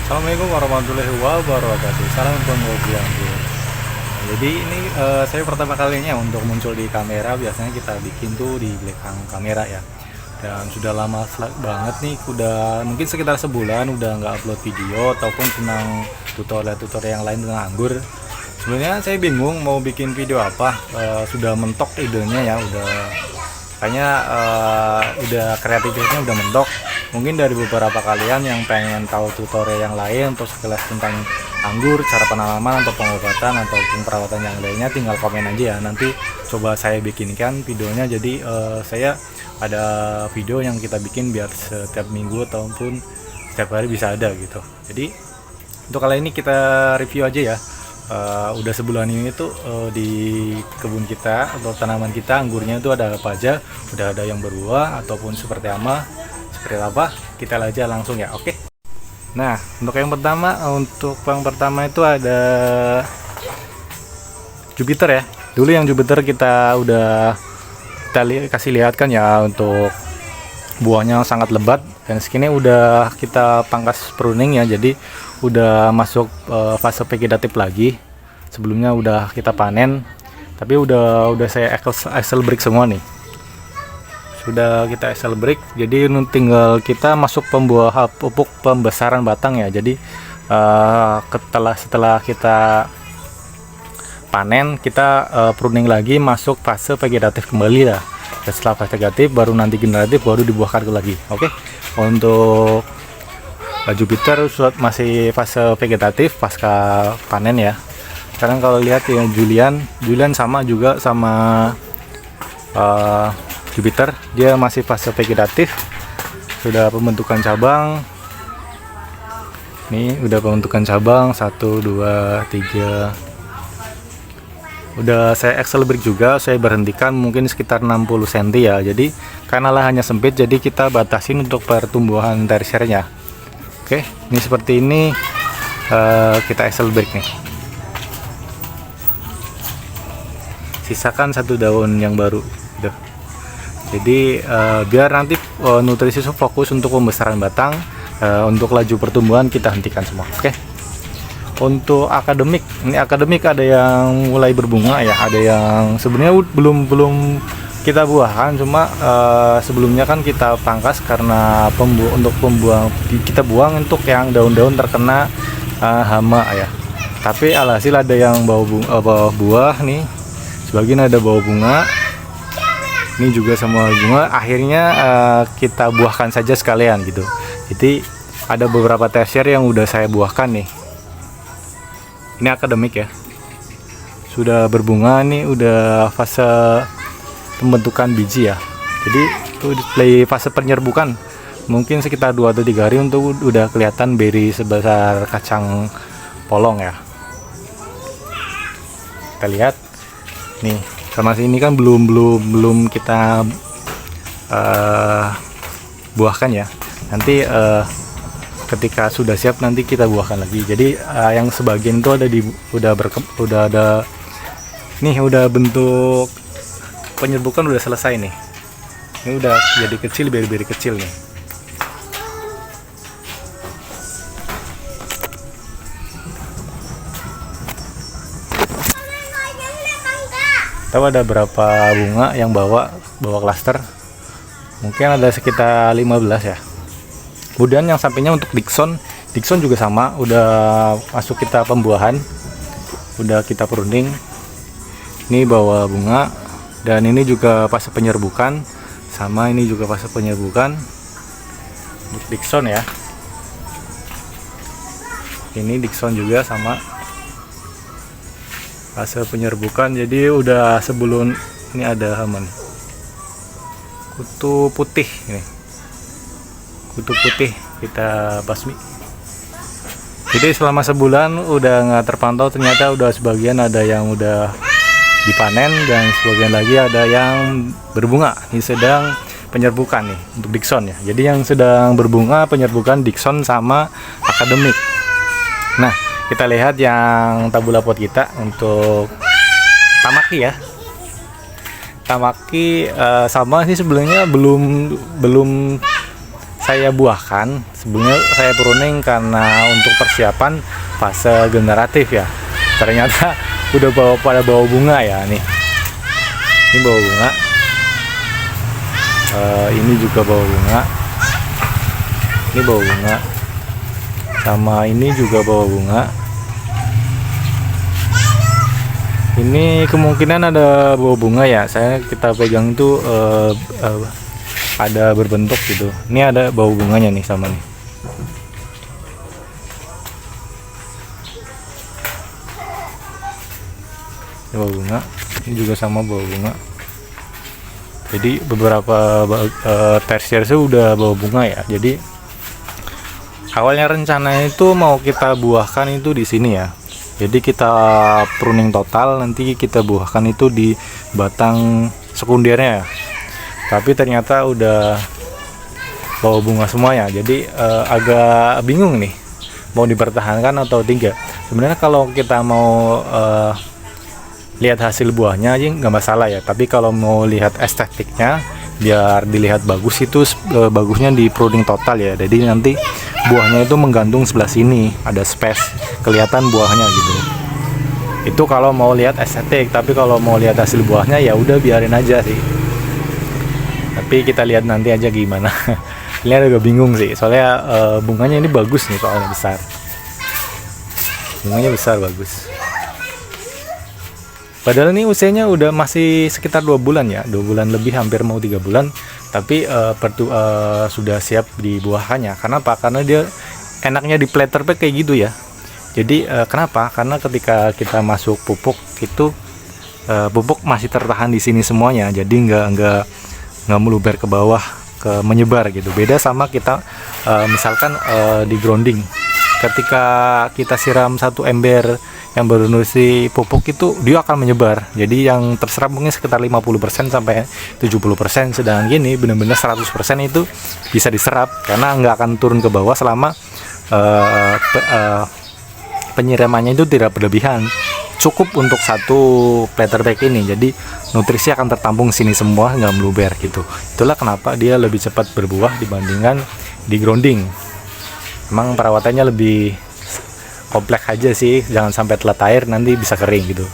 Assalamualaikum warahmatullahi wabarakatuh. Salam penghobi anggur. Jadi ini saya pertama kalinya untuk muncul di kamera. Biasanya kita bikin tuh di belakang kamera ya. Dan sudah lama banget nih, udah mungkin sekitar sebulan udah nggak upload video ataupun tentang tutorial-tutorial yang lain tentang anggur. Sebenarnya saya bingung mau bikin video apa. Sudah mentok idenya ya, udah kayaknya udah kreativitasnya udah mentok. Mungkin dari beberapa kalian yang pengen tahu tutorial yang lain atau sekilas tentang anggur, cara penanaman atau pengobatan ataupun perawatan yang lainnya, tinggal komen aja ya. Nanti coba saya bikinkan videonya. Jadi saya ada video yang kita bikin biar setiap minggu ataupun setiap hari bisa ada gitu. Jadi untuk kali ini kita review aja ya. Udah sebulan ini tuh di kebun kita atau tanaman kita anggurnya itu ada apa aja, udah ada yang berbuah ataupun seperti apa, kita aja langsung ya. Oke. Nah, untuk yang pertama itu ada Jupiter ya. Dulu yang Jupiter kita kasih lihat kan ya, untuk buahnya sangat lebat dan segini udah kita pangkas pruning ya, jadi udah masuk fase vegetatif lagi. Sebelumnya udah kita panen, tapi udah saya axle break semua nih, sudah kita axle break, jadi tinggal kita masuk pupuk pembesaran batang ya. Jadi setelah kita panen, kita pruning lagi, masuk fase vegetatif kembali lah. Dan setelah vegetatif baru nanti generatif, baru dibuahkan lagi. Oke. Untuk Jupiter masih fase vegetatif pasca panen ya. Sekarang kalau lihat ya, Julian sama juga sama Jupiter, dia masih fase vegetatif, sudah pembentukan cabang. Nih udah pembentukan cabang 1, 2, 3. Udah saya axle break juga, saya berhentikan mungkin sekitar 60 cm ya. Jadi karena lahannya sempit, jadi kita batasin untuk pertumbuhan tersiernya. Oke, ini seperti ini, kita axle break nih. Sisakan 1 daun yang baru gitu. Jadi biar nanti nutrisi fokus untuk pembesaran batang, untuk laju pertumbuhan kita hentikan semua. Oke. Untuk akademik, ini akademik ada yang mulai berbunga ya, ada yang sebenarnya belum kita buahkan, cuma sebelumnya kan kita pangkas karena untuk kita buang untuk yang daun-daun terkena hama ya. Tapi alhasil ada yang bawa buah nih, sebagian ada bawa bunga. Ini juga semua bunga, akhirnya kita buahkan saja sekalian gitu. Jadi ada beberapa tersier yang udah saya buahkan nih. Ini akademik ya, sudah berbunga nih, udah fase pembentukan biji ya. Jadi itu di fase penyerbukan, mungkin sekitar 2 atau 3 hari untuk udah kelihatan beri sebesar kacang polong ya. Kita lihat nih, sama sini kan belum kita buahkan ya. Nanti ketika sudah siap nanti kita buahkan lagi. Jadi yang sebagian itu ada udah ada nih, udah bentuk penyerbukan udah selesai nih. Ini udah jadi kecil, beri-beri kecil nih. Tahu ada berapa bunga yang bawa klaster? Mungkin ada sekitar 15 ya. Kemudian yang sampingnya untuk Dixon juga sama, udah masuk kita pembuahan, udah kita pruning. Ini bawa bunga, dan ini juga fase penyerbukan, sama ini juga fase penyerbukan untuk Dixon ya. Ini Dixon juga sama fase penyerbukan. Jadi udah sebelum ini ada hama nih, kutu putih ini, kutu putih kita basmi. Jadi selama sebulan udah nggak terpantau, ternyata udah sebagian ada yang udah dipanen dan sebagian lagi ada yang berbunga. Ini sedang penyerbukan nih untuk Dixon ya. Jadi yang sedang berbunga penyerbukan Dixon sama akademik. Nah, kita lihat yang tabula pot kita untuk Tamaki ya. Tamaki sama sih sebenarnya belum saya buahkan. Sebelumnya saya pruning karena untuk persiapan fase generatif ya. Ternyata udah pada bawa bunga ya nih. Ini bawa bunga. Ini juga bawa bunga. Ini bawa bunga. Sama ini juga bawa bunga. Ini kemungkinan ada bawa bunga ya. Kita pegang itu ada berbentuk gitu. Ini ada bau bunganya nih sama nih. Ini bau bunga. Ini juga sama bau bunga. Jadi beberapa tersier sudah bawa bunga ya. Jadi awalnya rencananya itu mau kita buahkan itu di sini ya. Jadi kita pruning total, nanti kita buahkan itu di batang sekundernya ya. Tapi ternyata udah bawa bunga semuanya, jadi agak bingung nih mau dipertahankan atau tidak. Sebenarnya kalau kita mau lihat hasil buahnya aja nggak masalah ya, tapi kalau mau lihat estetiknya biar dilihat bagus itu bagusnya di pruning total ya. Jadi nanti buahnya itu menggantung sebelah sini, ada space kelihatan buahnya gitu. Itu kalau mau lihat estetik, tapi kalau mau lihat hasil buahnya ya udah biarin aja sih. Tapi kita lihat nanti aja gimana. Ini agak bingung sih, soalnya bunganya ini bagus nih, soalnya besar. Bunganya besar, bagus. Padahal ini usianya udah masih sekitar 2 bulan ya, 2 bulan lebih, hampir mau 3 bulan. Tapi sudah siap dibuahkannya. Karena apa? Karena dia enaknya di platter pack kayak gitu ya. Jadi kenapa? Karena ketika kita masuk pupuk itu pupuk masih tertahan di sini semuanya. Jadi nggak meluber ke bawah, menyebar gitu. Beda sama kita misalkan di grounding, ketika kita siram 1 ember yang bernutrisi pupuk itu dia akan menyebar. Jadi yang terserap mungkin sekitar 50% sampai 70%, sedangkan gini benar-benar 100% itu bisa diserap karena nggak akan turun ke bawah selama penyiramannya itu tidak berlebihan. Cukup untuk 1 platter pack ini, jadi nutrisi akan tertampung sini semua, nggak meluber gitu. Itulah kenapa dia lebih cepat berbuah dibandingkan di grounding. Emang perawatannya lebih kompleks aja sih, jangan sampai telat air nanti bisa kering gitu.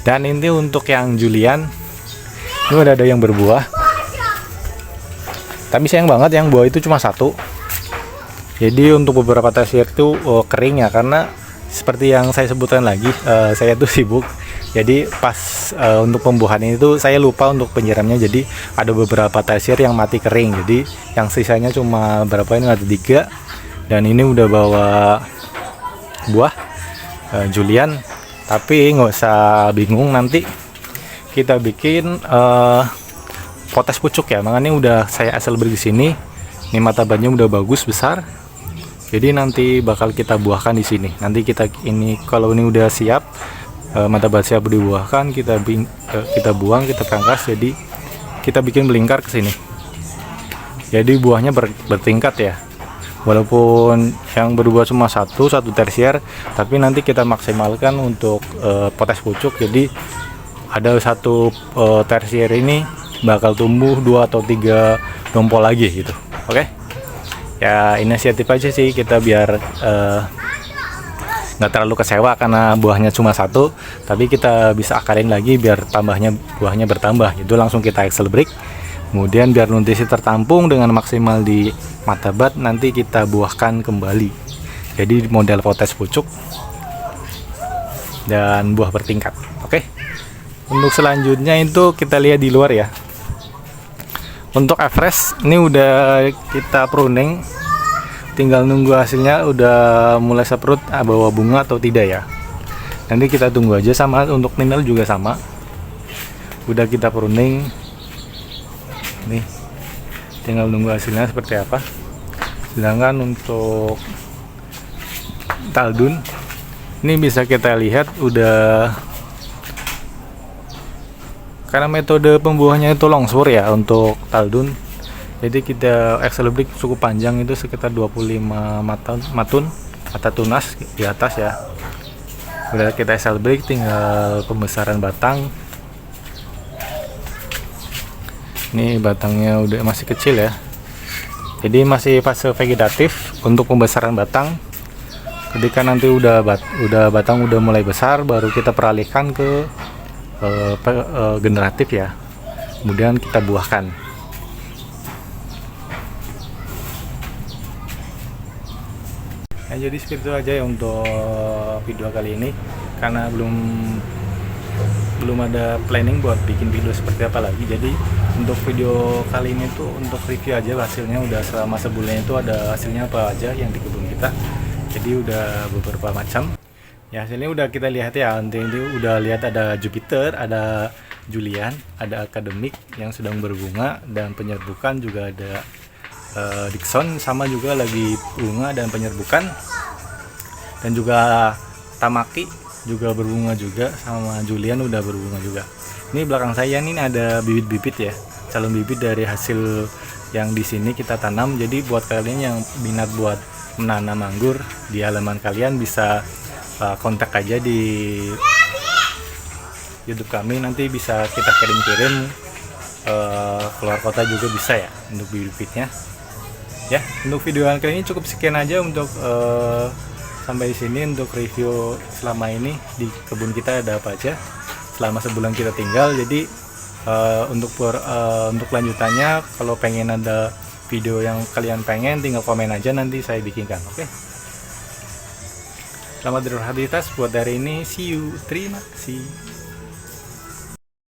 Dan ini untuk yang Julian, ini udah ada yang berbuah, tapi sayang banget yang buah itu cuma 1. Jadi untuk beberapa tersier itu kering ya, karena seperti yang saya sebutkan lagi, saya tuh sibuk. Jadi pas untuk pembuahan itu saya lupa untuk penyiramnya. Jadi ada beberapa tersier yang mati kering. Jadi yang sisanya cuma berapa ini, ada 3. Dan ini udah bawa buah Julian. Tapi nggak usah bingung, nanti kita bikin potes pucuk ya. Makanya udah saya asal beri di sini. Ini mata bannya udah bagus besar. Jadi nanti bakal kita buahkan di sini. Nanti kalau ini udah siap, mata bat siap dibuahkan, kita buang, kita pangkas. Jadi kita bikin belingkar ke sini. Jadi buahnya bertingkat ya. Walaupun yang berbuah cuma satu tersier, tapi nanti kita maksimalkan untuk potes pucuk. Jadi ada 1 tersier ini bakal tumbuh 2 atau 3 dompol lagi gitu. Oke? Ya inisiatif aja sih kita biar nggak terlalu kecewa karena buahnya cuma 1, tapi kita bisa akarin lagi biar buahnya bertambah. Itu langsung kita excel break, kemudian biar nutrisi tertampung dengan maksimal di mata bat, nanti kita buahkan kembali. Jadi model potes pucuk dan buah bertingkat. Oke. Untuk selanjutnya itu kita lihat di luar ya. Untuk Everest ini udah kita pruning, tinggal nunggu hasilnya udah mulai seprut bawa bunga atau tidak ya. Nanti kita tunggu aja. Sama untuk Ninel juga sama, udah kita pruning nih, tinggal nunggu hasilnya seperti apa. Sedangkan untuk Taldun ini bisa kita lihat udah, karena metode pembuahannya itu longsword ya untuk Taldun. Jadi kita excel break cukup panjang, itu sekitar 25 mata tunas di atas ya. Udah kita excel break, tinggal pembesaran batang. Ini batangnya udah masih kecil ya. Jadi masih fase vegetatif untuk pembesaran batang. Ketika nanti udah batang udah mulai besar, baru kita peralihkan ke generatif ya. Kemudian kita buahkan. Nah, jadi seperti itu aja ya untuk video kali ini, karena belum ada planning buat bikin video seperti apa lagi. Jadi untuk video kali ini tuh untuk review aja hasilnya, udah selama sebulan itu ada hasilnya apa aja yang di kebun kita. Jadi udah beberapa macam ya, hasilnya udah kita lihat ya. Nanti udah lihat ada Jupiter, ada Julian, ada akademik yang sedang berbunga dan penyerbukan, juga ada Dickson sama juga lagi bunga dan penyerbukan, dan juga Tamaki juga berbunga juga, sama Julian udah berbunga juga. Ini belakang saya ini ada bibit-bibit ya, calon bibit dari hasil yang di sini kita tanam. Jadi buat kalian yang minat buat menanam anggur di halaman kalian, bisa kontak aja di YouTube kami, nanti bisa kita kirim-kirim keluar kota juga bisa ya untuk bibit-bibitnya. Ya, untuk video kali ini cukup sekian aja untuk sampai sini untuk review selama ini di kebun kita ada apa aja selama sebulan kita tinggal. Jadi untuk lanjutannya, kalau pengen ada video yang kalian pengen, tinggal komen aja, nanti saya bikinkan. Oke. Selamat beraktivitas buat hari ini. See you. Terima kasih.